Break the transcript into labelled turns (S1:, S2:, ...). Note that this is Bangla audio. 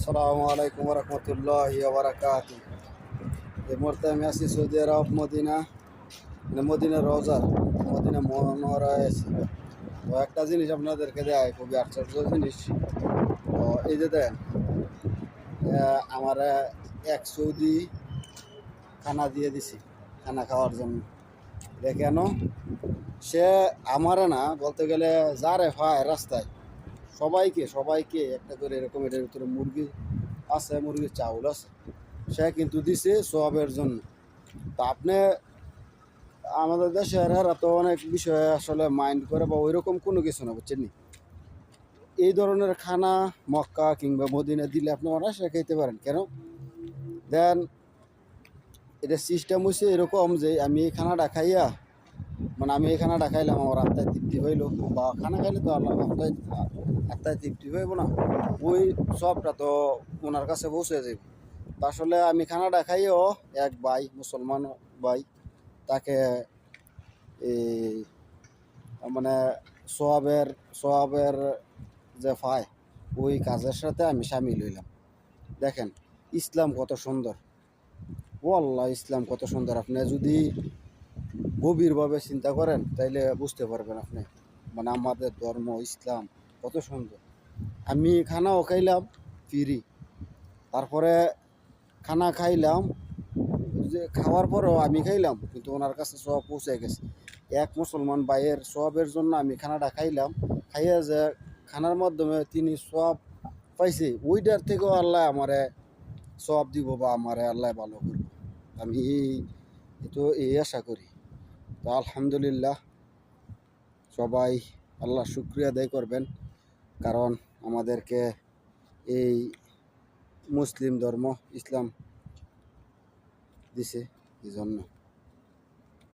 S1: আসসালামু আলাইকুম রহমতুল্লাহি ওয়া বারাকাতুহু। এই মুহূর্তে আমি আছি সৌদি আরব মদিনা, মানে মদিনা রওজার মদিনা মনোহরায় আছি। তো একটা জিনিস আপনাদেরকে দেয়, খুবই আশ্চর্য জিনিস। তো এই যে দেন, আমার এক সৌদি খানা দিয়ে দিছি, খানা খাওয়ার জন্য। এটা কেন? সে আমারে না, বলতে গেলে যারে পায় রাস্তায় সবাইকে সবাইকে একটা করে এরকম, এটার ভিতরে মুরগি আছে, মুরগির চাউল আছে, সে কিন্তু দিছে সোয়াবের জন্য। তো আপনি আমাদের দেশের এরা তো অনেক বিষয়ে আসলে মাইন্ড করে বা ওইরকম কোনো কিছু না, বুঝছেন নি? এই ধরনের খানা মক্কা কিংবা মদিনা দিলে আপনি অনায়াসে খাইতে পারেন। কেন দেন? এটা সিস্টেম হচ্ছে এরকম যে আমি এই খানাটা খাইয়া, মানে আমি এই খানাটা খাইলাম, আমার আত্মায় তৃপ্তি হইল, বা খানা খাইলে তো আল্লাহ আত্মায় তৃপ্তি হইব না, ওই সবটা তো ওনার কাছে পৌঁছে যাবে। তা আসলে আমি খানাটা খাইও এক ভাই, মুসলমান ভাই, তাকে এই মানে সোয়াবের সোয়াবের যে পায় ওই কাজের সাথে আমি সামিল হইলাম। দেখেন ইসলাম কত সুন্দর, ওয়াল্লাহ ইসলাম কত সুন্দর। আপনি যদি গভীরভাবে চিন্তা করেন তাইলে বুঝতে পারবেন আপনি, মানে আমাদের ধর্ম ইসলাম কত সুন্দর। আমি খানাও খাইলাম ফ্রি, তারপরে খানা খাইলাম, যে খাওয়ার পরেও আমি খাইলাম কিন্তু ওনার কাছে সব পৌঁছে গেছে। এক মুসলমান ভাইয়ের সবের জন্য আমি খানাটা খাইলাম, খাইয়া যে খানার মাধ্যমে তিনি সব পাইছে, ওইটার থেকেও আল্লাহ আমারে সব দিব বা আমারে আল্লাহ ভালো করব। আমি এই আশা করি। তো আলহামদুলিল্লাহ, সবাই আল্লাহ শুক্রিয়া আদায় করবেন, কারণ আমাদেরকে এই মুসলিম ধর্ম ইসলাম দিছে এই জন্য।